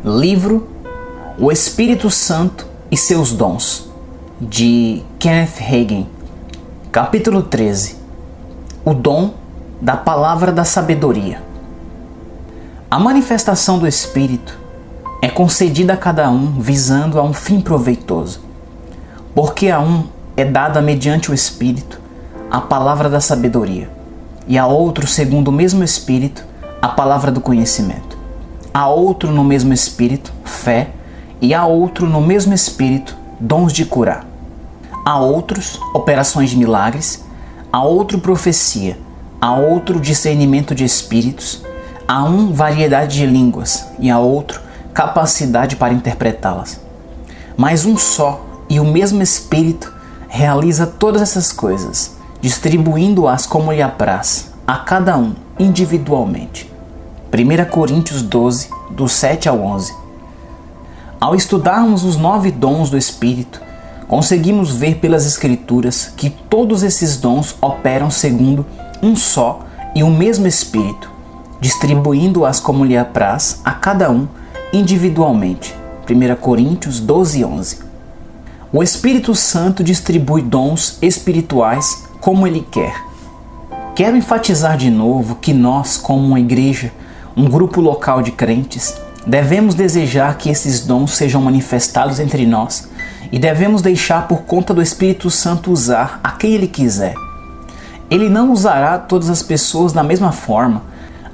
Livro O Espírito Santo e Seus Dons, de Kenneth Hagin. Capítulo 13. O dom da palavra da sabedoria. A manifestação do Espírito é concedida a cada um visando a um fim proveitoso, porque a um é dada mediante o Espírito a palavra da sabedoria, e a outro, segundo o mesmo Espírito, a palavra do conhecimento. A outro, no mesmo Espírito, fé, e a outro, no mesmo Espírito, dons de curar. A outros, operações de milagres, a outro, profecia, a outro, discernimento de espíritos, a um, variedade de línguas, e a outro, capacidade para interpretá-las. Mas um só e o mesmo Espírito realiza todas essas coisas, distribuindo-as como lhe apraz, a cada um individualmente. 1 Coríntios 12, do 7 ao 11. Ao estudarmos os 9 dons do Espírito, conseguimos ver pelas Escrituras que todos esses dons operam segundo um só e o mesmo Espírito, distribuindo-as como lhe apraz, a cada um individualmente. 1 Coríntios 12, 11. O Espírito Santo distribui dons espirituais como Ele quer. Quero enfatizar de novo que nós, como uma igreja, um grupo local de crentes, devemos desejar que esses dons sejam manifestados entre nós e devemos deixar por conta do Espírito Santo usar a quem Ele quiser. Ele não usará todas as pessoas da mesma forma.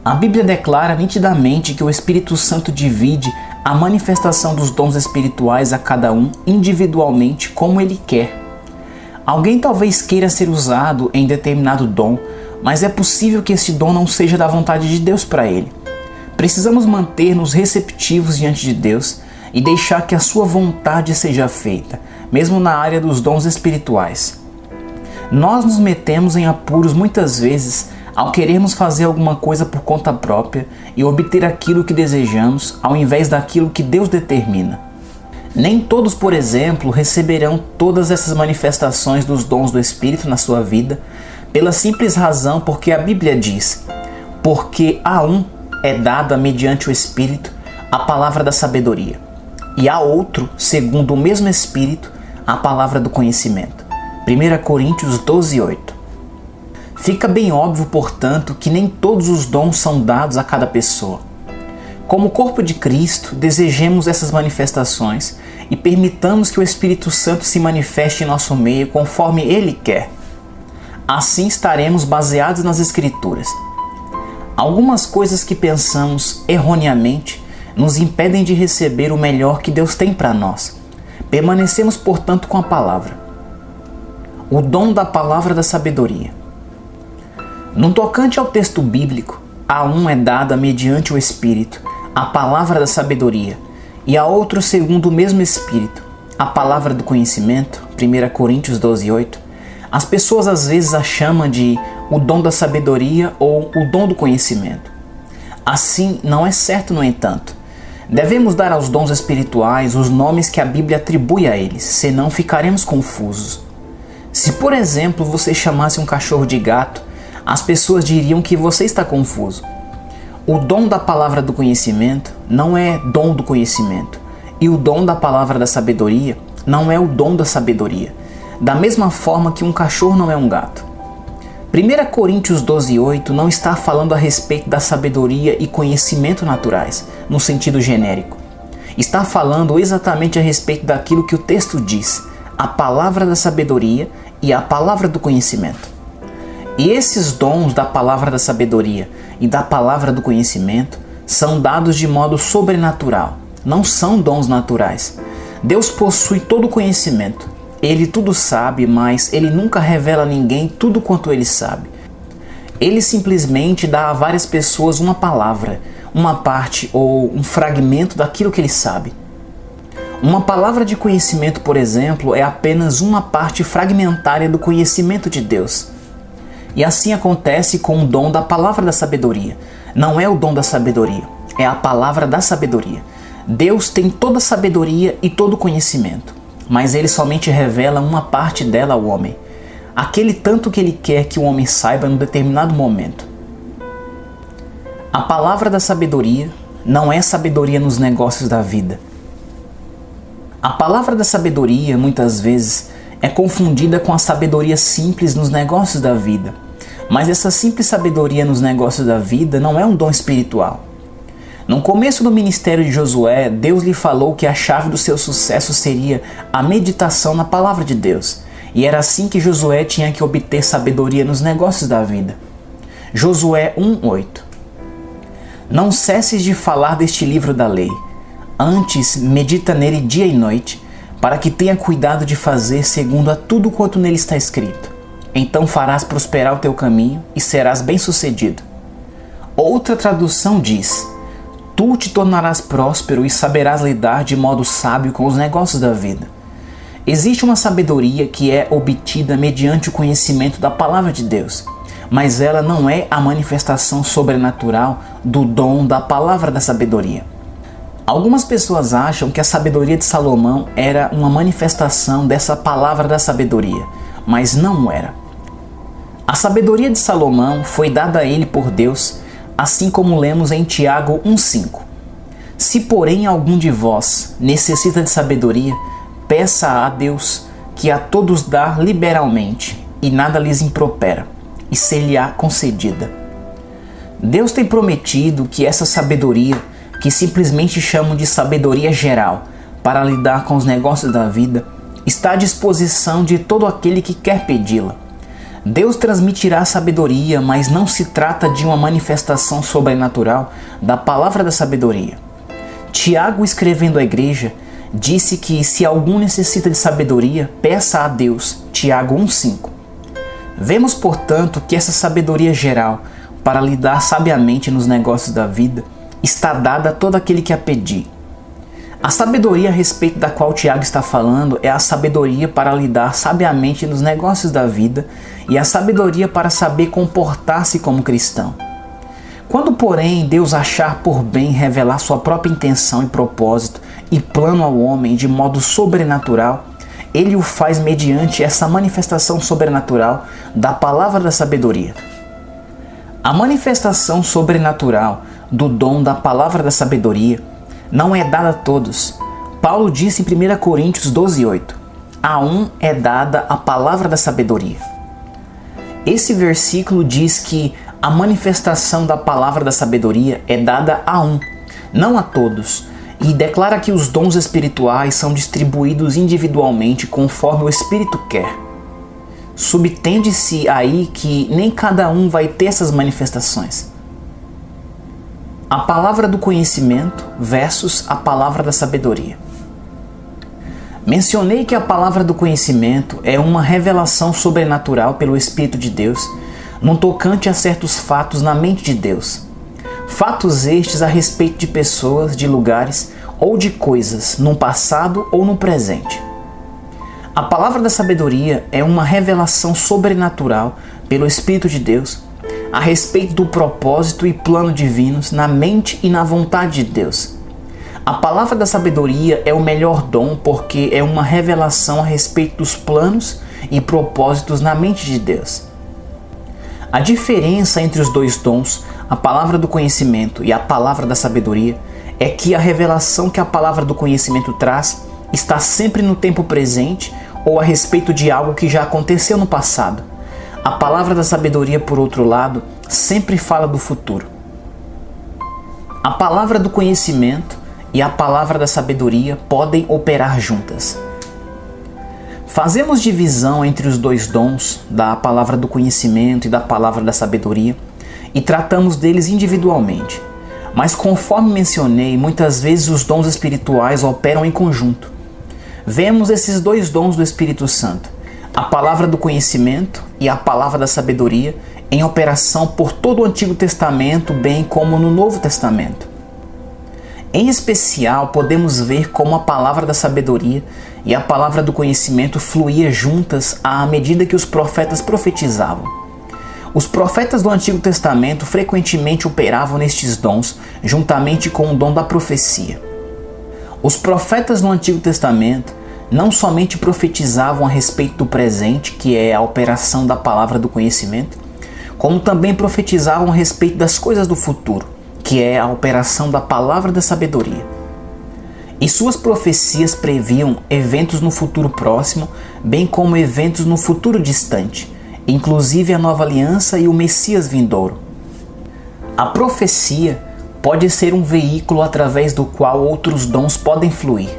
A Bíblia declara nitidamente que o Espírito Santo divide a manifestação dos dons espirituais a cada um individualmente como Ele quer. Alguém talvez queira ser usado em determinado dom, mas é possível que esse dom não seja da vontade de Deus para ele. Precisamos manter-nos receptivos diante de Deus e deixar que a sua vontade seja feita, mesmo na área dos dons espirituais. Nós nos metemos em apuros muitas vezes ao querermos fazer alguma coisa por conta própria e obter aquilo que desejamos ao invés daquilo que Deus determina. Nem todos, por exemplo, receberão todas essas manifestações dos dons do Espírito na sua vida, pela simples razão porque a Bíblia diz: porque a um é dada mediante o Espírito a palavra da sabedoria, e a outro, segundo o mesmo Espírito, a palavra do conhecimento. 1 Coríntios 12, 8. Fica bem óbvio, portanto, que nem todos os dons são dados a cada pessoa. Como corpo de Cristo, desejemos essas manifestações e permitamos que o Espírito Santo se manifeste em nosso meio conforme Ele quer. Assim estaremos baseados nas Escrituras. Algumas coisas que pensamos erroneamente nos impedem de receber o melhor que Deus tem para nós. Permanecemos, portanto, com a palavra. O dom da palavra da sabedoria. No tocante ao texto bíblico, a um é dada mediante o Espírito a palavra da sabedoria, e a outro segundo o mesmo Espírito, a palavra do conhecimento, 1 Coríntios 12, 8. As pessoas às vezes a chamam de o dom da sabedoria ou o dom do conhecimento. Assim não é certo, no entanto. Devemos dar aos dons espirituais os nomes que a Bíblia atribui a eles, senão ficaremos confusos. Se, por exemplo, você chamasse um cachorro de gato, as pessoas diriam que você está confuso. O dom da palavra do conhecimento não é dom do conhecimento, e o dom da palavra da sabedoria não é o dom da sabedoria, da mesma forma que um cachorro não é um gato. 1 Coríntios 12, 8 não está falando a respeito da sabedoria e conhecimento naturais, no sentido genérico. Está falando exatamente a respeito daquilo que o texto diz, a palavra da sabedoria e a palavra do conhecimento. E esses dons da palavra da sabedoria e da palavra do conhecimento são dados de modo sobrenatural, não são dons naturais. Deus possui todo o conhecimento. Ele tudo sabe, mas Ele nunca revela a ninguém tudo quanto Ele sabe. Ele simplesmente dá a várias pessoas uma palavra, uma parte ou um fragmento daquilo que Ele sabe. Uma palavra de conhecimento, por exemplo, é apenas uma parte fragmentária do conhecimento de Deus. E assim acontece com o dom da palavra da sabedoria. Não é o dom da sabedoria, é a palavra da sabedoria. Deus tem toda a sabedoria e todo o conhecimento, mas Ele somente revela uma parte dela ao homem. Aquele tanto que Ele quer que o homem saiba em um determinado momento. A palavra da sabedoria não é sabedoria nos negócios da vida. A palavra da sabedoria, muitas vezes, é confundida com a sabedoria simples nos negócios da vida. Mas essa simples sabedoria nos negócios da vida não é um dom espiritual. No começo do ministério de Josué, Deus lhe falou que a chave do seu sucesso seria a meditação na palavra de Deus. E era assim que Josué tinha que obter sabedoria nos negócios da vida. Josué 1:8. Não cesses de falar deste livro da lei. Antes, medita nele dia e noite, para que tenha cuidado de fazer segundo a tudo quanto nele está escrito. Então farás prosperar o teu caminho e serás bem-sucedido. Outra tradução diz: tu te tornarás próspero e saberás lidar de modo sábio com os negócios da vida. Existe uma sabedoria que é obtida mediante o conhecimento da palavra de Deus, mas ela não é a manifestação sobrenatural do dom da palavra da sabedoria. Algumas pessoas acham que a sabedoria de Salomão era uma manifestação dessa palavra da sabedoria, mas não era. A sabedoria de Salomão foi dada a ele por Deus, assim como lemos em Tiago 1:5. Se porém algum de vós necessita de sabedoria, peça a Deus, que a todos dá liberalmente, e nada lhes impropera, e ser-lhe-á concedida. Deus tem prometido que essa sabedoria, que simplesmente chamam de sabedoria geral, para lidar com os negócios da vida, está à disposição de todo aquele que quer pedi-la. Deus transmitirá sabedoria, mas não se trata de uma manifestação sobrenatural da palavra da sabedoria. Tiago, escrevendo à igreja, disse que se algum necessita de sabedoria, peça a Deus. Tiago 1:5. Vemos, portanto, que essa sabedoria geral, para lidar sabiamente nos negócios da vida, está dada a todo aquele que a pedir. A sabedoria a respeito da qual Tiago está falando é a sabedoria para lidar sabiamente nos negócios da vida e a sabedoria para saber comportar-se como cristão. Quando, porém, Deus achar por bem revelar sua própria intenção e propósito e plano ao homem de modo sobrenatural, ele o faz mediante essa manifestação sobrenatural da palavra da sabedoria. A manifestação sobrenatural do dom da palavra da sabedoria não é dada a todos. Paulo disse em 1 Coríntios 12:8, a um é dada a palavra da sabedoria. Esse versículo diz que a manifestação da palavra da sabedoria é dada a um, não a todos, e declara que os dons espirituais são distribuídos individualmente conforme o Espírito quer. Subtende-se aí que nem cada um vai ter essas manifestações. A palavra do conhecimento versus a palavra da sabedoria. Mencionei que a palavra do conhecimento é uma revelação sobrenatural pelo Espírito de Deus, no tocante a certos fatos na mente de Deus. Fatos estes a respeito de pessoas, de lugares ou de coisas, no passado ou no presente. A palavra da sabedoria é uma revelação sobrenatural pelo Espírito de Deus a respeito do propósito e plano divinos na mente e na vontade de Deus. A palavra da sabedoria é o melhor dom porque é uma revelação a respeito dos planos e propósitos na mente de Deus. A diferença entre os dois dons, a palavra do conhecimento e a palavra da sabedoria, é que a revelação que a palavra do conhecimento traz está sempre no tempo presente ou a respeito de algo que já aconteceu no passado. A palavra da sabedoria, por outro lado, sempre fala do futuro. A palavra do conhecimento e a palavra da sabedoria podem operar juntas. Fazemos divisão entre os dois dons, da palavra do conhecimento e da palavra da sabedoria, e tratamos deles individualmente. Mas conforme mencionei, muitas vezes os dons espirituais operam em conjunto. Vemos esses dois dons do Espírito Santo, a palavra do conhecimento e a palavra da sabedoria, em operação por todo o Antigo Testamento, bem como no Novo Testamento. Em especial, podemos ver como a palavra da sabedoria e a palavra do conhecimento fluíam juntas à medida que os profetas profetizavam. Os profetas do Antigo Testamento frequentemente operavam nestes dons, juntamente com o dom da profecia. Os profetas no Antigo Testamento não somente profetizavam a respeito do presente, que é a operação da palavra do conhecimento, como também profetizavam a respeito das coisas do futuro, que é a operação da palavra da sabedoria. E suas profecias previam eventos no futuro próximo, bem como eventos no futuro distante, inclusive a nova aliança e o Messias vindouro. A profecia pode ser um veículo através do qual outros dons podem fluir.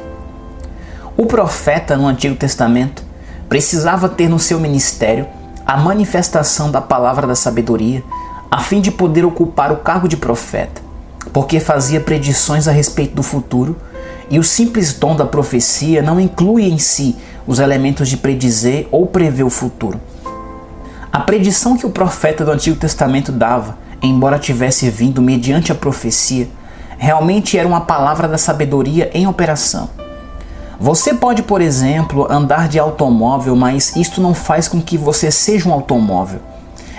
O profeta no Antigo Testamento precisava ter no seu ministério a manifestação da palavra da sabedoria, a fim de poder ocupar o cargo de profeta, porque fazia predições a respeito do futuro, e o simples dom da profecia não inclui em si os elementos de predizer ou prever o futuro. A predição que o profeta do Antigo Testamento dava, embora tivesse vindo mediante a profecia, realmente era uma palavra da sabedoria em operação. Você pode, por exemplo, andar de automóvel, mas isto não faz com que você seja um automóvel.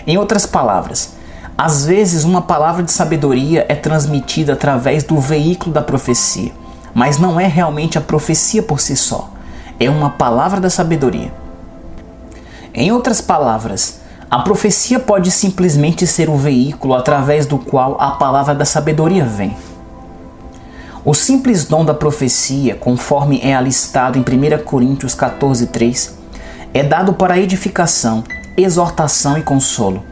Em outras palavras, às vezes uma palavra de sabedoria é transmitida através do veículo da profecia, mas não é realmente a profecia por si só, é uma palavra da sabedoria. Em outras palavras, a profecia pode simplesmente ser o veículo através do qual a palavra da sabedoria vem. O simples dom da profecia, conforme é alistado em 1 Coríntios 14:3, é dado para edificação, exortação e consolo.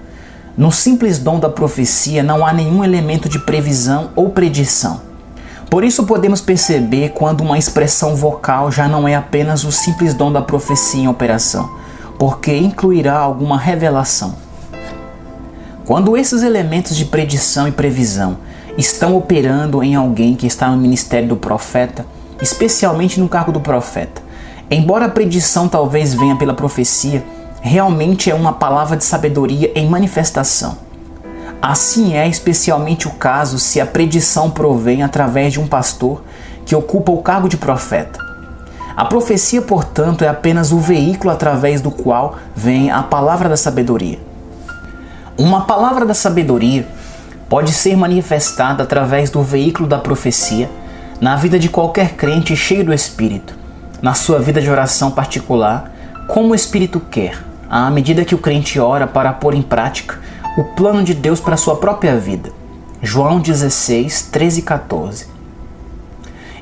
No simples dom da profecia não há nenhum elemento de previsão ou predição. Por isso podemos perceber quando uma expressão vocal já não é apenas o simples dom da profecia em operação, porque incluirá alguma revelação. Quando esses elementos de predição e previsão estão operando em alguém que está no ministério do profeta, especialmente no cargo do profeta, embora a predição talvez venha pela profecia, realmente é uma palavra de sabedoria em manifestação. Assim é especialmente o caso se a predição provém através de um pastor que ocupa o cargo de profeta. A profecia, portanto, é apenas o veículo através do qual vem a palavra da sabedoria. Uma palavra da sabedoria pode ser manifestada através do veículo da profecia na vida de qualquer crente cheio do Espírito, na sua vida de oração particular, como o Espírito quer, à medida que o crente ora para pôr em prática o plano de Deus para a sua própria vida. João 16, 13 e 14.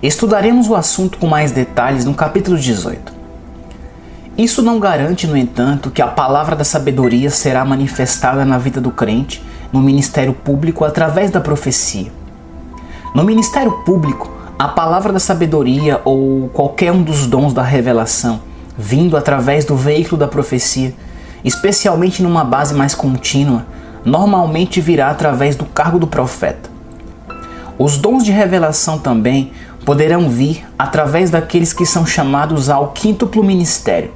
Estudaremos o assunto com mais detalhes no capítulo 18. Isso não garante, no entanto, que a palavra da sabedoria será manifestada na vida do crente, no ministério público, através da profecia. No ministério público, a palavra da sabedoria ou qualquer um dos dons da revelação, vindo através do veículo da profecia, especialmente numa base mais contínua, normalmente virá através do cargo do profeta. Os dons de revelação também poderão vir através daqueles que são chamados ao quíntuplo ministério,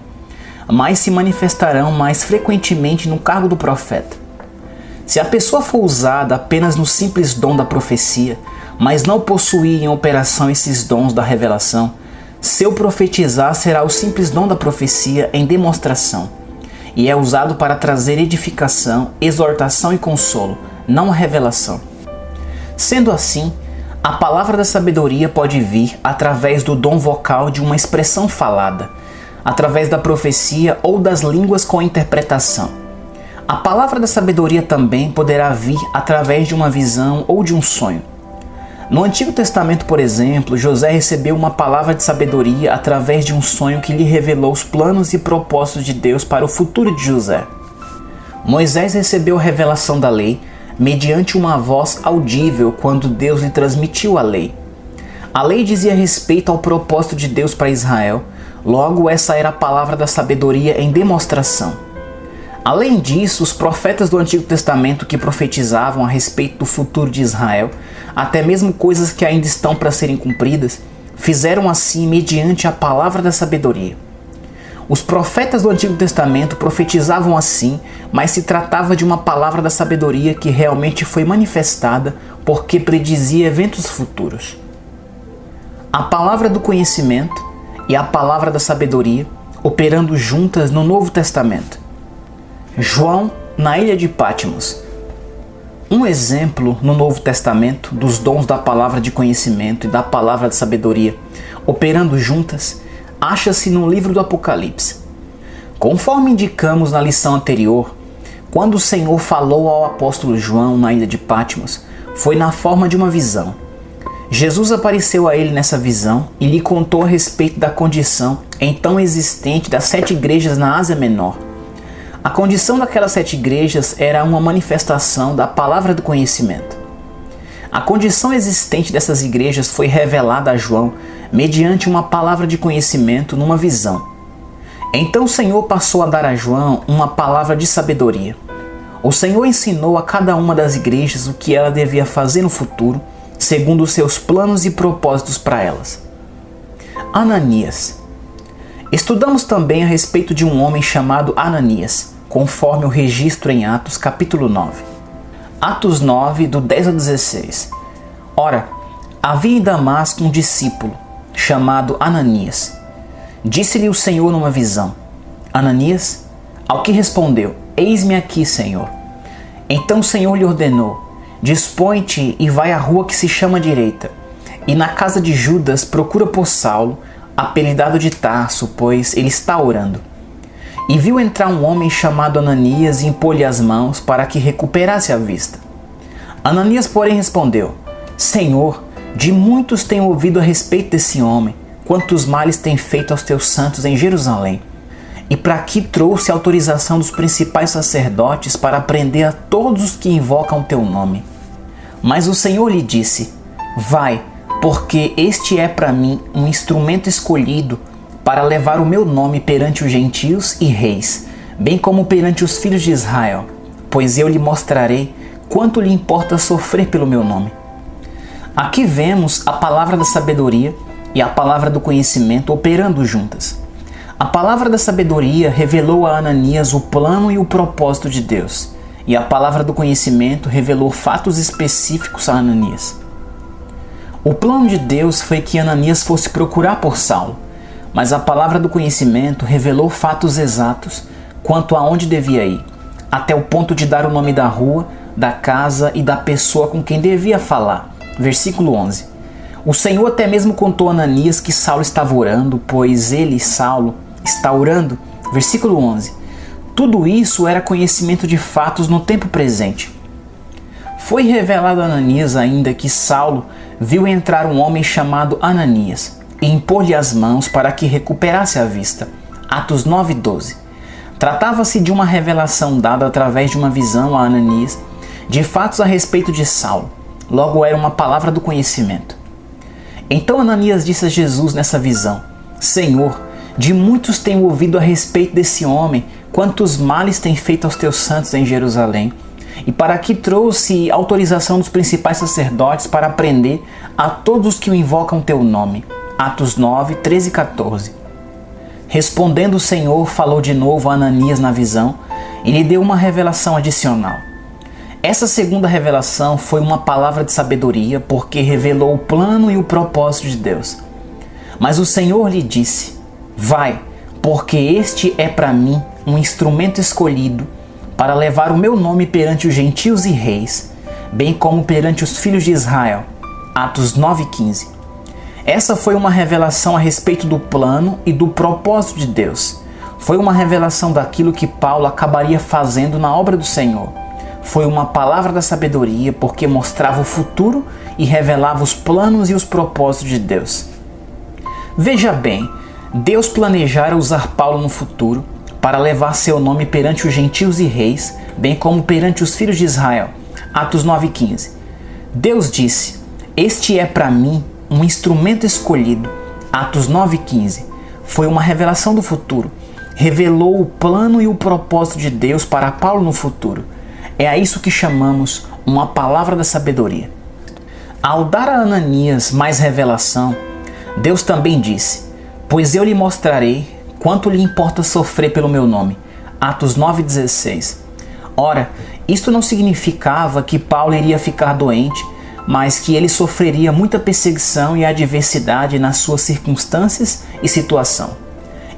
mas se manifestarão mais frequentemente no cargo do profeta. Se a pessoa for usada apenas no simples dom da profecia, mas não possuir em operação esses dons da revelação, seu profetizar será o simples dom da profecia em demonstração, e é usado para trazer edificação, exortação e consolo, não revelação. Sendo assim, a palavra da sabedoria pode vir através do dom vocal de uma expressão falada, através da profecia ou das línguas com interpretação. A palavra da sabedoria também poderá vir através de uma visão ou de um sonho. No Antigo Testamento, por exemplo, José recebeu uma palavra de sabedoria através de um sonho que lhe revelou os planos e propósitos de Deus para o futuro de José. Moisés recebeu a revelação da lei mediante uma voz audível quando Deus lhe transmitiu a lei. A lei dizia respeito ao propósito de Deus para Israel, logo essa era a palavra da sabedoria em demonstração. Além disso, os profetas do Antigo Testamento que profetizavam a respeito do futuro de Israel, até mesmo coisas que ainda estão para serem cumpridas, fizeram assim mediante a palavra da sabedoria. Os profetas do Antigo Testamento profetizavam assim, mas se tratava de uma palavra da sabedoria que realmente foi manifestada porque predizia eventos futuros. A palavra do conhecimento e a palavra da sabedoria operando juntas no Novo Testamento. João na ilha de Patmos. Um exemplo no Novo Testamento dos dons da palavra de conhecimento e da palavra de sabedoria operando juntas acha-se no livro do Apocalipse. Conforme indicamos na lição anterior, quando o Senhor falou ao apóstolo João na ilha de Patmos, foi na forma de uma visão. Jesus apareceu a ele nessa visão e lhe contou a respeito da condição então existente das 7 igrejas na Ásia Menor. A condição daquelas 7 igrejas era uma manifestação da palavra do conhecimento. A condição existente dessas igrejas foi revelada a João mediante uma palavra de conhecimento numa visão. Então o Senhor passou a dar a João uma palavra de sabedoria. O Senhor ensinou a cada uma das igrejas o que ela devia fazer no futuro, segundo os seus planos e propósitos para elas. Ananias. Estudamos também a respeito de um homem chamado Ananias, conforme o registro em Atos capítulo 9. Atos 9, do 10 ao 16. Ora, havia em Damasco um discípulo, chamado Ananias. Disse-lhe o Senhor numa visão: Ananias? Ao que respondeu: Eis-me aqui, Senhor. Então o Senhor lhe ordenou: Dispõe-te e vai à rua que se chama Direita, e na casa de Judas procura por Saulo, apelidado de Tarso, pois ele está orando. E viu entrar um homem chamado Ananias e impor-lhe as mãos para que recuperasse a vista. Ananias, porém, respondeu: Senhor, de muitos tenho ouvido a respeito desse homem, quantos males tem feito aos teus santos em Jerusalém. E para aqui trouxe a autorização dos principais sacerdotes para prender a todos os que invocam o teu nome. Mas o Senhor lhe disse: Vai, porque este é para mim um instrumento escolhido para levar o meu nome perante os gentios e reis, bem como perante os filhos de Israel, pois eu lhe mostrarei quanto lhe importa sofrer pelo meu nome. Aqui vemos a palavra da sabedoria e a palavra do conhecimento operando juntas. A palavra da sabedoria revelou a Ananias o plano e o propósito de Deus, e a palavra do conhecimento revelou fatos específicos a Ananias. O plano de Deus foi que Ananias fosse procurar por Saulo, mas a palavra do conhecimento revelou fatos exatos quanto a onde devia ir, até o ponto de dar o nome da rua, da casa e da pessoa com quem devia falar. Versículo 11. O Senhor até mesmo contou a Ananias que Saulo estava orando, pois ele, Saulo, está orando. Versículo 11. Tudo isso era conhecimento de fatos no tempo presente. Foi revelado a Ananias ainda que Saulo viu entrar um homem chamado Ananias e impor-lhe as mãos para que recuperasse a vista. Atos 9:12. Tratava-se de uma revelação dada através de uma visão a Ananias de fatos a respeito de Saulo. Logo era uma palavra do conhecimento. Então Ananias disse a Jesus nessa visão: Senhor, de muitos tenho ouvido a respeito desse homem, quantos males tem feito aos teus santos em Jerusalém, e para que trouxe autorização dos principais sacerdotes para prender a todos os que o invocam teu nome. Atos 9, 13 e 14. Respondendo o Senhor, falou de novo a Ananias na visão e lhe deu uma revelação adicional. Essa segunda revelação foi uma palavra de sabedoria, porque revelou o plano e o propósito de Deus. Mas o Senhor lhe disse: Vai, porque este é para mim um instrumento escolhido para levar o meu nome perante os gentios e reis, bem como perante os filhos de Israel. Atos 9:15. Essa foi uma revelação a respeito do plano e do propósito de Deus. Foi uma revelação daquilo que Paulo acabaria fazendo na obra do Senhor. Foi uma palavra da sabedoria, porque mostrava o futuro e revelava os planos e os propósitos de Deus. Veja bem, Deus planejara usar Paulo no futuro para levar seu nome perante os gentios e reis, bem como perante os filhos de Israel. Atos 9:15. Deus disse: Este é para mim um instrumento escolhido. Atos 9:15. Foi uma revelação do futuro. Revelou o plano e o propósito de Deus para Paulo no futuro. É a isso que chamamos uma palavra da sabedoria. Ao dar a Ananias mais revelação, Deus também disse: Pois eu lhe mostrarei quanto lhe importa sofrer pelo meu nome. Atos 9:16. Ora, isto não significava que Paulo iria ficar doente, mas que ele sofreria muita perseguição e adversidade nas suas circunstâncias e situação.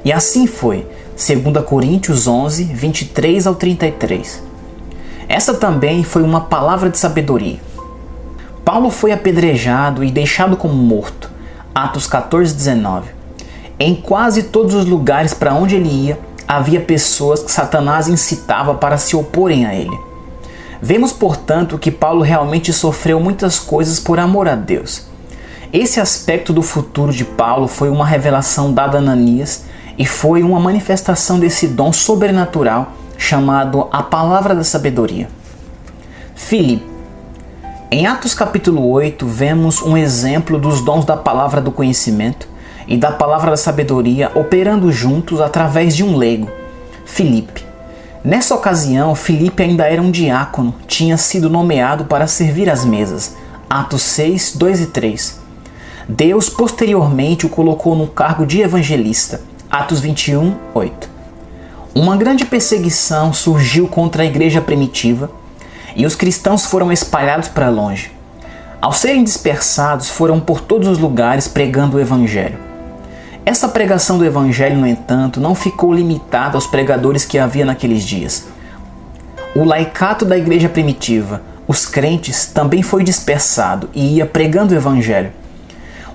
E assim foi, 2 Coríntios 11, 23 ao 33. Essa também foi uma palavra de sabedoria. Paulo foi apedrejado e deixado como morto. Atos 14:19. Em quase todos os lugares para onde ele ia, havia pessoas que Satanás incitava para se oporem a ele. Vemos, portanto, que Paulo realmente sofreu muitas coisas por amor a Deus. Esse aspecto do futuro de Paulo foi uma revelação dada a Ananias e foi uma manifestação desse dom sobrenatural chamado a Palavra da Sabedoria. Filipe. Em Atos capítulo 8, vemos um exemplo dos dons da Palavra do Conhecimento e da Palavra da Sabedoria operando juntos através de um leigo, Filipe. Nessa ocasião, Filipe ainda era um diácono, tinha sido nomeado para servir às mesas. Atos 6, 2 e 3. Deus posteriormente o colocou no cargo de evangelista. Atos 21, 8. Uma grande perseguição surgiu contra a igreja primitiva e os cristãos foram espalhados para longe. Ao serem dispersados, foram por todos os lugares pregando o evangelho. Essa pregação do evangelho, no entanto, não ficou limitada aos pregadores que havia naqueles dias. O laicato da igreja primitiva, os crentes, também foi dispersado e ia pregando o evangelho.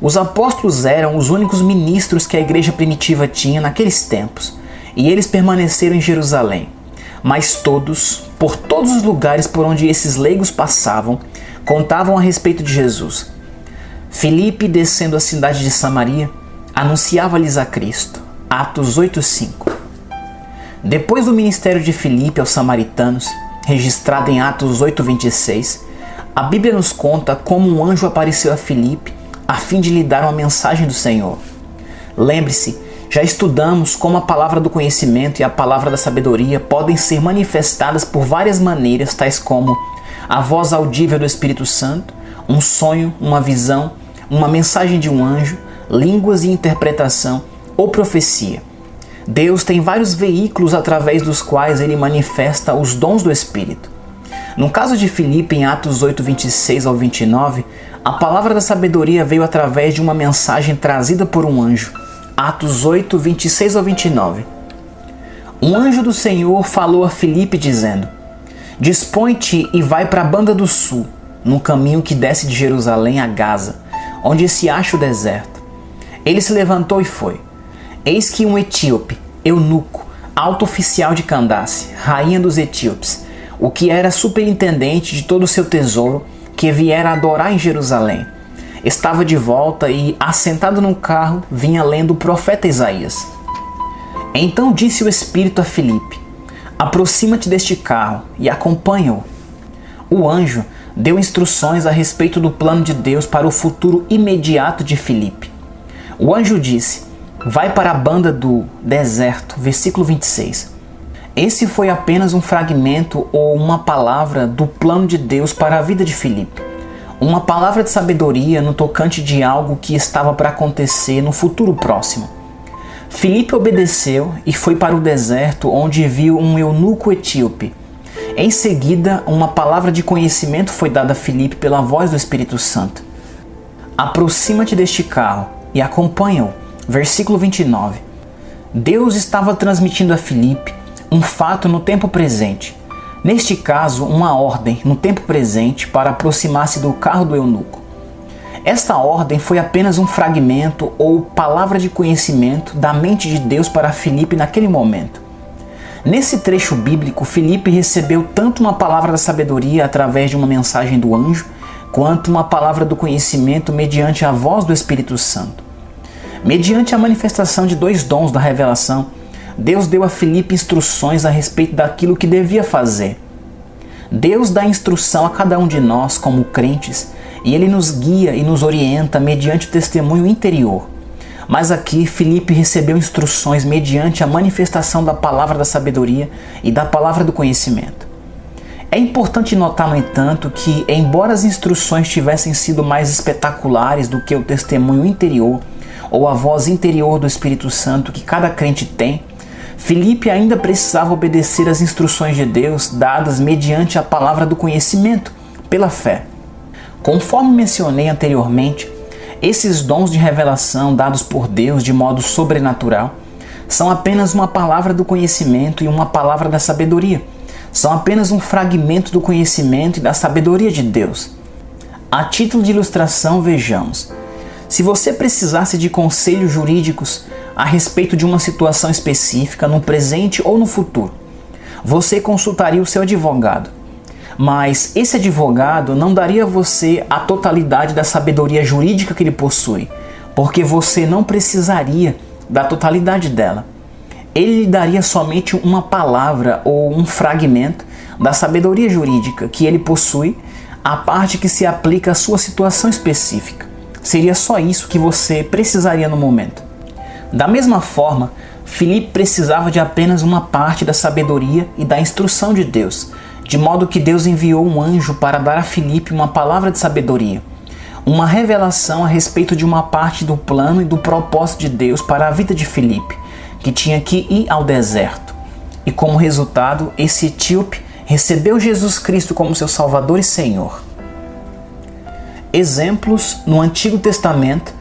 Os apóstolos eram os únicos ministros que a igreja primitiva tinha naqueles tempos, e eles permaneceram em Jerusalém. Mas todos, por todos os lugares por onde esses leigos passavam, contavam a respeito de Jesus. Filipe, descendo a cidade de Samaria, anunciava-lhes a Cristo. Atos 8:5. Depois do ministério de Filipe aos samaritanos, registrado em Atos 8:26, a Bíblia nos conta como um anjo apareceu a Filipe a fim de lhe dar uma mensagem do Senhor. Lembre-se, já estudamos como a palavra do conhecimento e a palavra da sabedoria podem ser manifestadas por várias maneiras, tais como a voz audível do Espírito Santo, um sonho, uma visão, uma mensagem de um anjo, línguas e interpretação ou profecia. Deus tem vários veículos através dos quais ele manifesta os dons do Espírito. No caso de Filipe, em Atos 8, 26 ao 29, a palavra da sabedoria veio através de uma mensagem trazida por um anjo. Atos 8, 26 ao 29. Um anjo do Senhor falou a Filipe dizendo: Dispõe-te e vai para a banda do sul, no caminho que desce de Jerusalém a Gaza, onde se acha o deserto. Ele se levantou e foi. Eis que um etíope, eunuco, alto oficial de Candace, rainha dos etíopes, o que era superintendente de todo o seu tesouro, que viera adorar em Jerusalém, estava de volta e, assentado num carro, vinha lendo o profeta Isaías. Então disse o Espírito a Filipe: Aproxima-te deste carro e acompanha-o. O anjo deu instruções a respeito do plano de Deus para o futuro imediato de Filipe. O anjo disse: Vai para a banda do deserto, versículo 26. Esse foi apenas um fragmento ou uma palavra do plano de Deus para a vida de Filipe. Uma palavra de sabedoria no tocante de algo que estava para acontecer no futuro próximo. Filipe obedeceu e foi para o deserto, onde viu um eunuco etíope. Em seguida, uma palavra de conhecimento foi dada a Filipe pela voz do Espírito Santo. Aproxima-te deste carro e acompanha-o. Versículo 29. Deus estava transmitindo a Filipe um fato no tempo presente. Neste caso, uma ordem no tempo presente para aproximar-se do carro do eunuco. Esta ordem foi apenas um fragmento ou palavra de conhecimento da mente de Deus para Filipe naquele momento. Nesse trecho bíblico, Filipe recebeu tanto uma palavra da sabedoria através de uma mensagem do anjo, quanto uma palavra do conhecimento mediante a voz do Espírito Santo. Mediante a manifestação de dois dons da revelação, Deus deu a Filipe instruções a respeito daquilo que devia fazer. Deus dá instrução a cada um de nós como crentes e Ele nos guia e nos orienta mediante o testemunho interior. Mas aqui Filipe recebeu instruções mediante a manifestação da palavra da sabedoria e da palavra do conhecimento. É importante notar, no entanto, que embora as instruções tivessem sido mais espetaculares do que o testemunho interior ou a voz interior do Espírito Santo que cada crente tem, Filipe ainda precisava obedecer às instruções de Deus dadas mediante a palavra do conhecimento, pela fé. Conforme mencionei anteriormente, esses dons de revelação dados por Deus de modo sobrenatural são apenas uma palavra do conhecimento e uma palavra da sabedoria. São apenas um fragmento do conhecimento e da sabedoria de Deus. A título de ilustração, vejamos. Se você precisasse de conselhos jurídicos a respeito de uma situação específica no presente ou no futuro, você consultaria o seu advogado. Mas esse advogado não daria a você a totalidade da sabedoria jurídica que ele possui, porque você não precisaria da totalidade dela. Ele lhe daria somente uma palavra ou um fragmento da sabedoria jurídica que ele possui, a parte que se aplica à sua situação específica. Seria só isso que você precisaria no momento. Da mesma forma, Filipe precisava de apenas uma parte da sabedoria e da instrução de Deus, de modo que Deus enviou um anjo para dar a Filipe uma palavra de sabedoria, uma revelação a respeito de uma parte do plano e do propósito de Deus para a vida de Filipe, que tinha que ir ao deserto. E como resultado, esse etíope recebeu Jesus Cristo como seu Salvador e Senhor. Exemplos no Antigo Testamento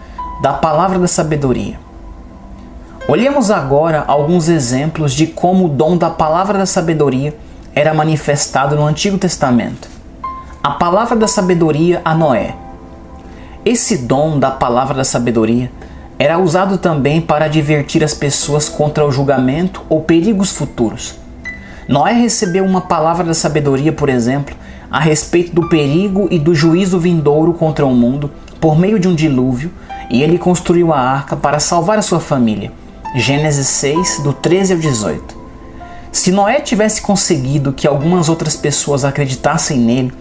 da palavra da sabedoria. Olhemos agora alguns exemplos de como o dom da palavra da sabedoria era manifestado no Antigo Testamento. A palavra da sabedoria a Noé. Esse dom da palavra da sabedoria era usado também para advertir as pessoas contra o julgamento ou perigos futuros. Noé recebeu uma palavra da sabedoria, por exemplo, a respeito do perigo e do juízo vindouro contra o mundo por meio de um dilúvio, e ele construiu a arca para salvar a sua família. Gênesis 6, do 13 ao 18. Se Noé tivesse conseguido que algumas outras pessoas acreditassem nele,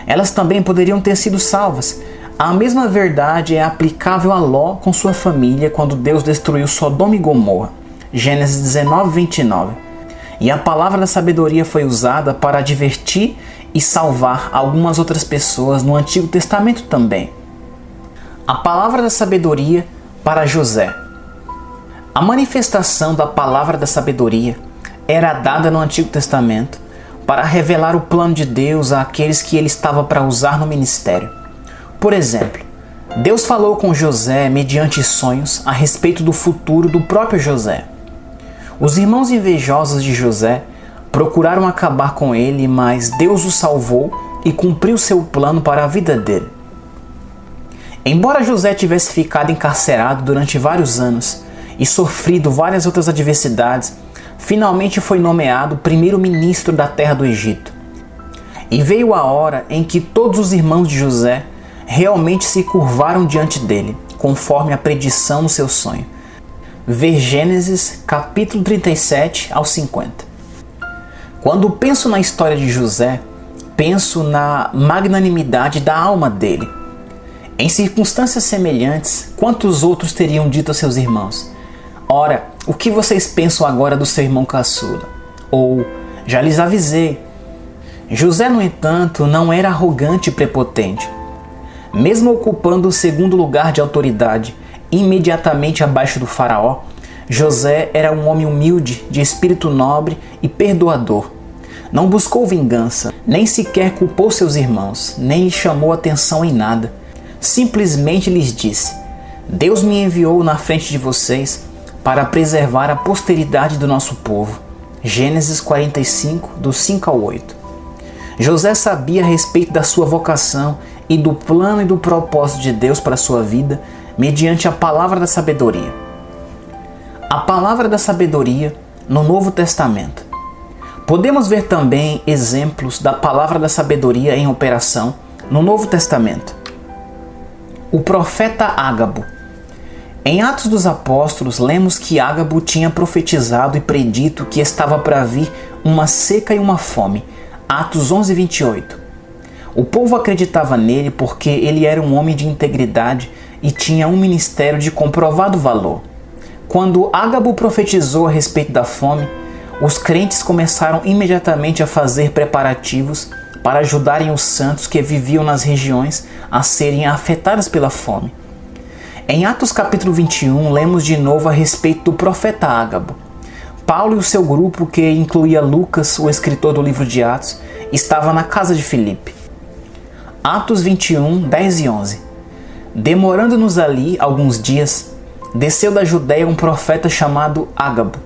elas também poderiam ter sido salvas. A mesma verdade é aplicável a Ló com sua família quando Deus destruiu Sodoma e Gomorra. Gênesis 19, 29. E a palavra da sabedoria foi usada para advertir e salvar algumas outras pessoas no Antigo Testamento também. A palavra da sabedoria para José. A manifestação da palavra da sabedoria era dada no Antigo Testamento para revelar o plano de Deus àqueles que ele estava para usar no ministério. Por exemplo, Deus falou com José mediante sonhos a respeito do futuro do próprio José. Os irmãos invejosos de José procuraram acabar com ele, mas Deus o salvou e cumpriu seu plano para a vida dele. Embora José tivesse ficado encarcerado durante vários anos e sofrido várias outras adversidades, finalmente foi nomeado primeiro-ministro da terra do Egito. E veio a hora em que todos os irmãos de José realmente se curvaram diante dele, conforme a predição no seu sonho. Ver Gênesis, capítulo 37 ao 50. Quando penso na história de José, penso na magnanimidade da alma dele. Em circunstâncias semelhantes, quantos outros teriam dito a seus irmãos: ora, o que vocês pensam agora do seu irmão caçula? Ou, já lhes avisei. José, no entanto, não era arrogante e prepotente. Mesmo ocupando o segundo lugar de autoridade, imediatamente abaixo do faraó, José era um homem humilde, de espírito nobre e perdoador. Não buscou vingança, nem sequer culpou seus irmãos, nem lhes chamou atenção em nada. Simplesmente lhes disse: Deus me enviou na frente de vocês para preservar a posteridade do nosso povo. Gênesis 45, do 5 ao 8. José sabia a respeito da sua vocação e do plano e do propósito de Deus para a sua vida mediante a palavra da sabedoria. A palavra da sabedoria no Novo Testamento. Podemos ver também exemplos da palavra da sabedoria em operação no Novo Testamento. O profeta Ágabo. Em Atos dos Apóstolos, lemos que Ágabo tinha profetizado e predito que estava para vir uma seca e uma fome. Atos 11, 28. O povo acreditava nele porque ele era um homem de integridade e tinha um ministério de comprovado valor. Quando Ágabo profetizou a respeito da fome, os crentes começaram imediatamente a fazer preparativos para ajudarem os santos que viviam nas regiões a serem afetadas pela fome. Em Atos capítulo 21, lemos de novo a respeito do profeta Ágabo. Paulo e o seu grupo, que incluía Lucas, o escritor do livro de Atos, estava na casa de Filipe. Atos 21, 10 e 11. Demorando-nos ali alguns dias, desceu da Judéia um profeta chamado Ágabo.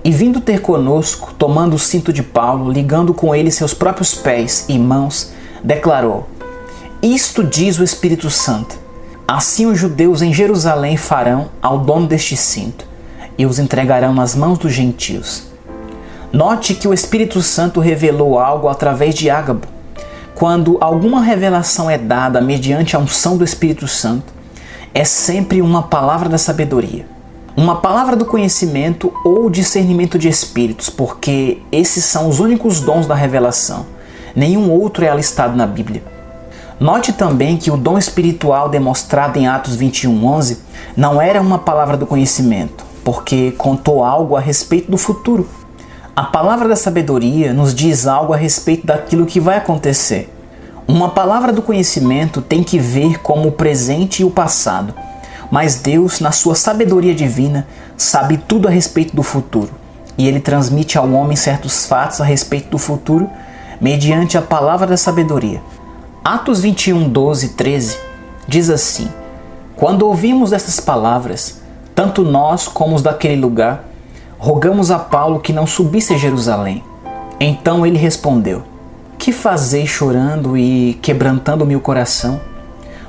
E vindo ter conosco, tomando o cinto de Paulo, ligando com ele seus próprios pés e mãos, declarou: Isto diz o Espírito Santo: Assim os judeus em Jerusalém farão ao dono deste cinto, e os entregarão nas mãos dos gentios. Note que o Espírito Santo revelou algo através de Ágabo. quando alguma revelação é dada mediante a unção do Espírito Santo, é sempre uma palavra da sabedoria, uma palavra do conhecimento ou discernimento de espíritos, porque esses são os únicos dons da revelação. Nenhum outro é alistado na Bíblia. Note também que o dom espiritual demonstrado em Atos 21:11 não era uma palavra do conhecimento, porque contou algo a respeito do futuro. A palavra da sabedoria nos diz algo a respeito daquilo que vai acontecer. Uma palavra do conhecimento tem que ver como o presente e o passado, mas Deus, na sua sabedoria divina, sabe tudo a respeito do futuro, e Ele transmite ao homem certos fatos a respeito do futuro mediante a palavra da sabedoria. Atos 21:12-13 diz assim: Quando ouvimos essas palavras, tanto nós como os daquele lugar, rogamos a Paulo que não subisse a Jerusalém. Então ele respondeu: Que fazeis chorando e quebrantando meu coração?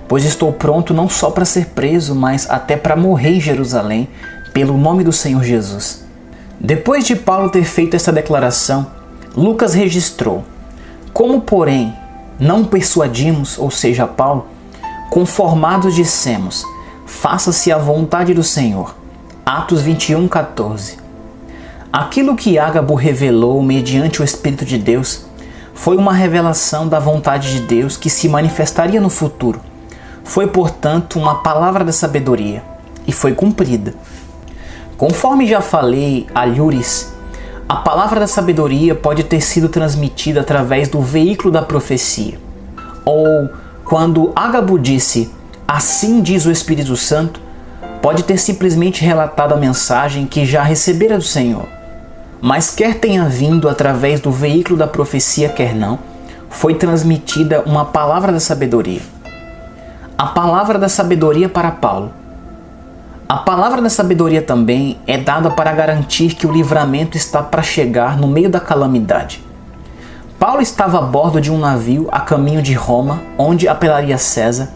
Pois estou pronto não só para ser preso, mas até para morrer em Jerusalém, pelo nome do Senhor Jesus. Depois de Paulo ter feito essa declaração, Lucas registrou: Como, porém, não persuadimos, ou seja, Paulo, conformados dissemos, faça-se a vontade do Senhor. Atos 21:14. Aquilo que Ágabo revelou mediante o Espírito de Deus foi uma revelação da vontade de Deus que se manifestaria no futuro. Foi, portanto, uma palavra da sabedoria, e foi cumprida. Conforme já falei a Lures, a palavra da sabedoria pode ter sido transmitida através do veículo da profecia. Ou, quando Ágabo disse, assim diz o Espírito Santo, pode ter simplesmente relatado a mensagem que já recebera do Senhor. Mas quer tenha vindo através do veículo da profecia, quer não, foi transmitida uma palavra da sabedoria. A palavra da sabedoria para Paulo. A palavra da sabedoria também é dada para garantir que o livramento está para chegar no meio da calamidade. Paulo estava a bordo de um navio a caminho de Roma, onde apelaria a César,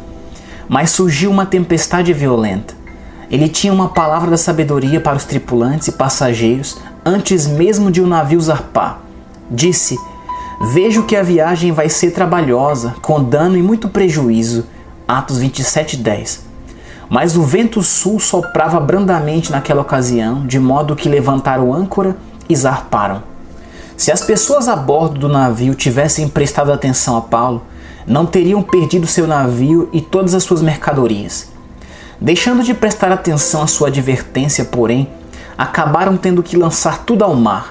mas surgiu uma tempestade violenta. Ele tinha uma palavra da sabedoria para os tripulantes e passageiros antes mesmo de o navio zarpar. Disse: Vejo que a viagem vai ser trabalhosa, com dano e muito prejuízo. Atos 27:10. Mas o vento sul soprava brandamente naquela ocasião, de modo que levantaram âncora e zarparam. Se as pessoas a bordo do navio tivessem prestado atenção a Paulo, não teriam perdido seu navio e todas as suas mercadorias. Deixando de prestar atenção à sua advertência, porém, acabaram tendo que lançar tudo ao mar.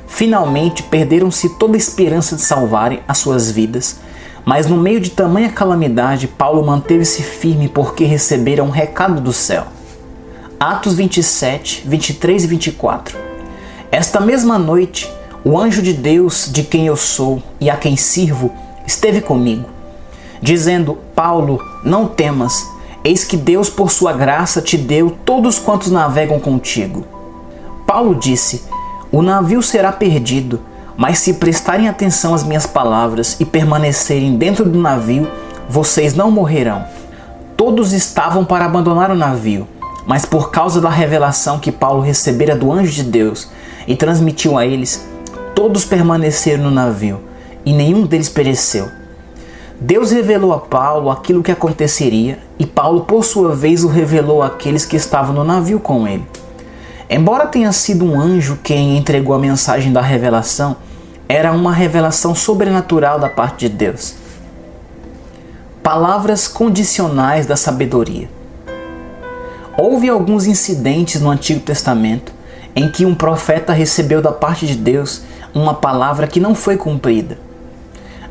Finalmente perderam-se toda a esperança de salvarem as suas vidas, mas no meio de tamanha calamidade, Paulo manteve-se firme porque recebera um recado do céu. Atos 27, 23 e 24. Esta mesma noite, o anjo de Deus, de quem eu sou e a quem sirvo, esteve comigo, dizendo: Paulo, não temas, eis que Deus por sua graça te deu todos quantos navegam contigo. Paulo disse: o navio será perdido, mas se prestarem atenção às minhas palavras e permanecerem dentro do navio, vocês não morrerão. Todos estavam para abandonar o navio, mas por causa da revelação que Paulo recebera do anjo de Deus e transmitiu a eles, todos permaneceram no navio e nenhum deles pereceu. Deus revelou a Paulo aquilo que aconteceria e Paulo, por sua vez, o revelou àqueles que estavam no navio com ele. Embora tenha sido um anjo quem entregou a mensagem da revelação, era uma revelação sobrenatural da parte de Deus. Palavras condicionais da sabedoria. Houve alguns incidentes no Antigo Testamento em que um profeta recebeu da parte de Deus uma palavra que não foi cumprida.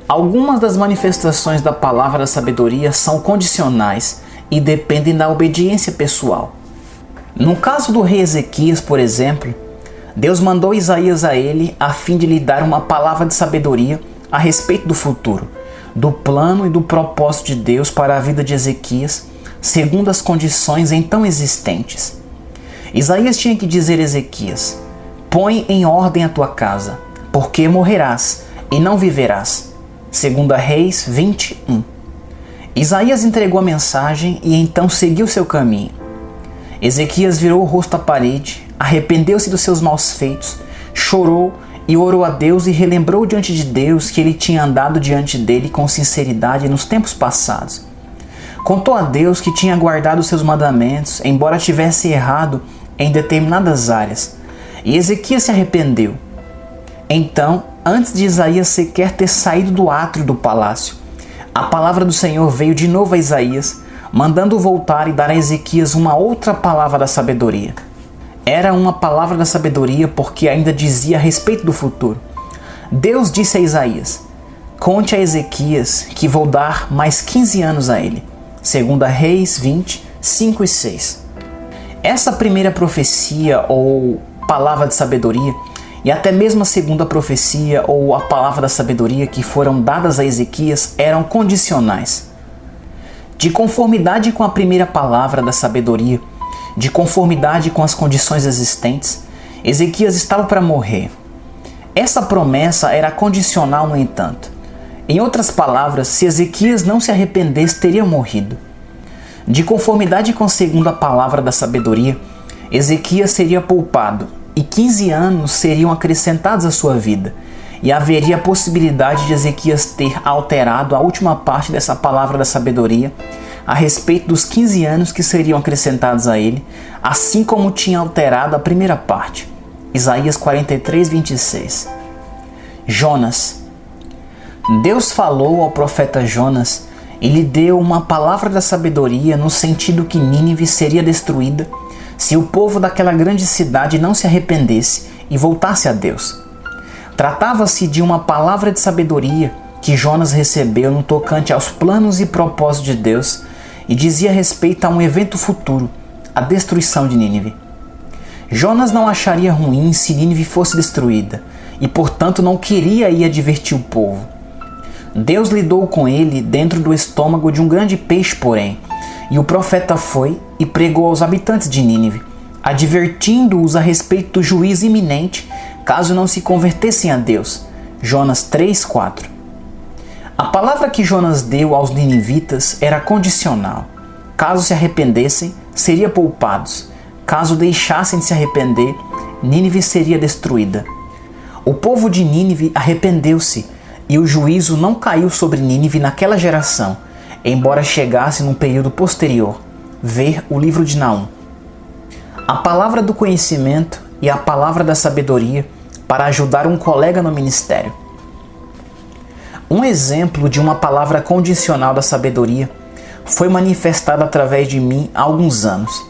Algumas das manifestações da palavra da sabedoria são condicionais e dependem da obediência pessoal. No caso do rei Ezequias, por exemplo, Deus mandou Isaías a ele a fim de lhe dar uma palavra de sabedoria a respeito do futuro, do plano e do propósito de Deus para a vida de Ezequias, segundo as condições então existentes. Isaías tinha que dizer a Ezequias: põe em ordem a tua casa, porque morrerás e não viverás. 2 Reis 21. Isaías entregou a mensagem e então seguiu seu caminho. Ezequias virou o rosto à parede, arrependeu-se dos seus maus feitos, chorou e orou a Deus e relembrou diante de Deus que ele tinha andado diante dele com sinceridade nos tempos passados. Contou a Deus que tinha guardado seus mandamentos, embora tivesse errado em determinadas áreas. E Ezequias se arrependeu. Então, antes de Isaías sequer ter saído do átrio do palácio, a palavra do Senhor veio de novo a Isaías, mandando voltar e dar a Ezequias uma outra palavra da sabedoria. Era uma palavra da sabedoria porque ainda dizia a respeito do futuro. Deus disse a Isaías: conte a Ezequias que vou dar mais 15 anos a ele. 2 Reis 20, 5 e 6. Essa primeira profecia ou palavra de sabedoria e até mesmo a segunda profecia ou a palavra da sabedoria que foram dadas a Ezequias eram condicionais. De conformidade com a primeira palavra da sabedoria, de conformidade com as condições existentes, Ezequias estava para morrer. Essa promessa era condicional, no entanto. Em outras palavras, se Ezequias não se arrependesse, teria morrido. De conformidade com a segunda palavra da sabedoria, Ezequias seria poupado e 15 anos seriam acrescentados à sua vida, e haveria a possibilidade de Ezequias ter alterado a última parte dessa palavra da sabedoria a respeito dos 15 anos que seriam acrescentados a ele, assim como tinha alterado a primeira parte. Isaías 43, 26. Jonas. Deus falou ao profeta Jonas e lhe deu uma palavra da sabedoria no sentido que Nínive seria destruída se o povo daquela grande cidade não se arrependesse e voltasse a Deus. Tratava-se de uma palavra de sabedoria que Jonas recebeu no tocante aos planos e propósitos de Deus e dizia respeito a um evento futuro, a destruição de Nínive. Jonas não acharia ruim se Nínive fosse destruída e, portanto, não queria ir advertir o povo. Deus lidou com ele dentro do estômago de um grande peixe, porém, e o profeta foi e pregou aos habitantes de Nínive, advertindo-os a respeito do juízo iminente caso não se convertessem a Deus. Jonas 3:4. A palavra que Jonas deu aos ninivitas era condicional. Caso se arrependessem, seriam poupados. Caso deixassem de se arrepender, Nínive seria destruída. O povo de Nínive arrependeu-se, e o juízo não caiu sobre Nínive naquela geração, embora chegasse num período posterior. Ver o livro de Naum. A palavra do conhecimento e a palavra da sabedoria para ajudar um colega no ministério. Um exemplo de uma palavra condicional da sabedoria foi manifestado através de mim há alguns anos.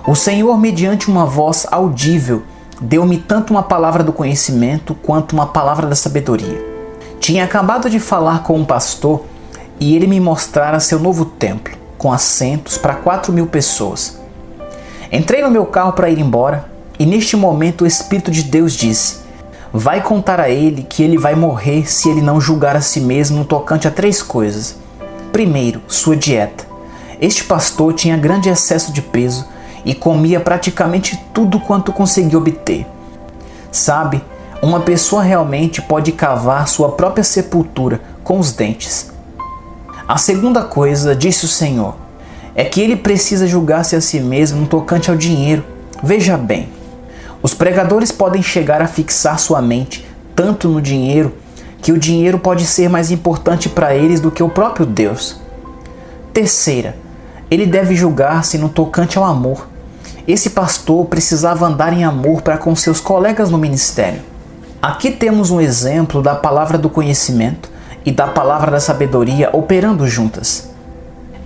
O Senhor, mediante uma voz audível, deu-me tanto uma palavra do conhecimento quanto uma palavra da sabedoria. Tinha acabado de falar com um pastor e ele me mostrara seu novo templo, com assentos para 4.000 pessoas. Entrei no meu carro para ir embora e neste momento o Espírito de Deus disse: vai contar a ele que ele vai morrer se ele não julgar a si mesmo no tocante a 3 coisas. Primeiro, sua dieta. Este pastor tinha grande excesso de peso e comia praticamente tudo quanto conseguia obter. Sabe, uma pessoa realmente pode cavar sua própria sepultura com os dentes. A segunda coisa, disse o Senhor, é que ele precisa julgar-se a si mesmo no tocante ao dinheiro. Veja bem, os pregadores podem chegar a fixar sua mente tanto no dinheiro que o dinheiro pode ser mais importante para eles do que o próprio Deus. Terceira, ele deve julgar-se no tocante ao amor. Esse pastor precisava andar em amor para com seus colegas no ministério. Aqui temos um exemplo da palavra do conhecimento e da palavra da sabedoria operando juntas.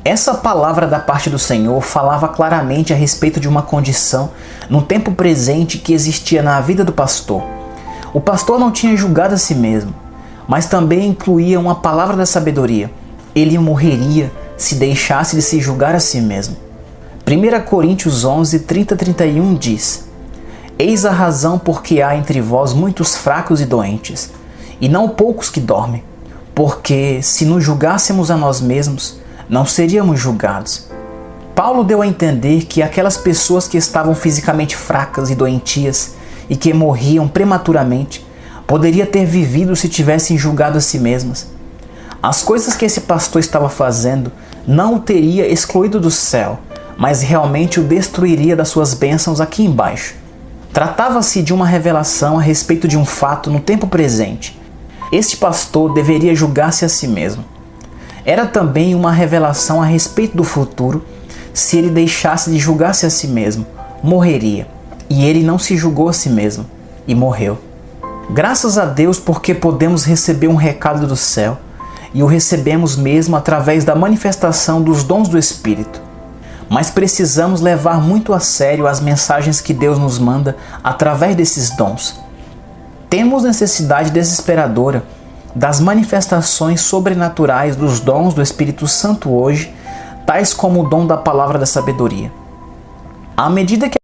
Essa palavra da parte do Senhor falava claramente a respeito de uma condição no tempo presente que existia na vida do pastor. O pastor não tinha julgado a si mesmo, mas também incluía uma palavra da sabedoria. Ele morreria se deixasse de se julgar a si mesmo. 1 Coríntios 11, 30-31 diz: eis a razão porque há entre vós muitos fracos e doentes, e não poucos que dormem, porque se nos julgássemos a nós mesmos, não seríamos julgados. Paulo deu a entender que aquelas pessoas que estavam fisicamente fracas e doentias e que morriam prematuramente poderia ter vivido se tivessem julgado a si mesmas. As coisas que esse pastor estava fazendo não o teria excluído do céu, mas realmente o destruiria das suas bênçãos aqui embaixo. Tratava-se de uma revelação a respeito de um fato no tempo presente. Este pastor deveria julgar-se a si mesmo. Era também uma revelação a respeito do futuro. Se ele deixasse de julgar-se a si mesmo, morreria. E ele não se julgou a si mesmo e morreu. Graças a Deus porque podemos receber um recado do céu, e o recebemos mesmo através da manifestação dos dons do Espírito. Mas precisamos levar muito a sério as mensagens que Deus nos manda através desses dons. Temos necessidade desesperadora das manifestações sobrenaturais dos dons do Espírito Santo hoje, tais como o dom da palavra da sabedoria. À medida que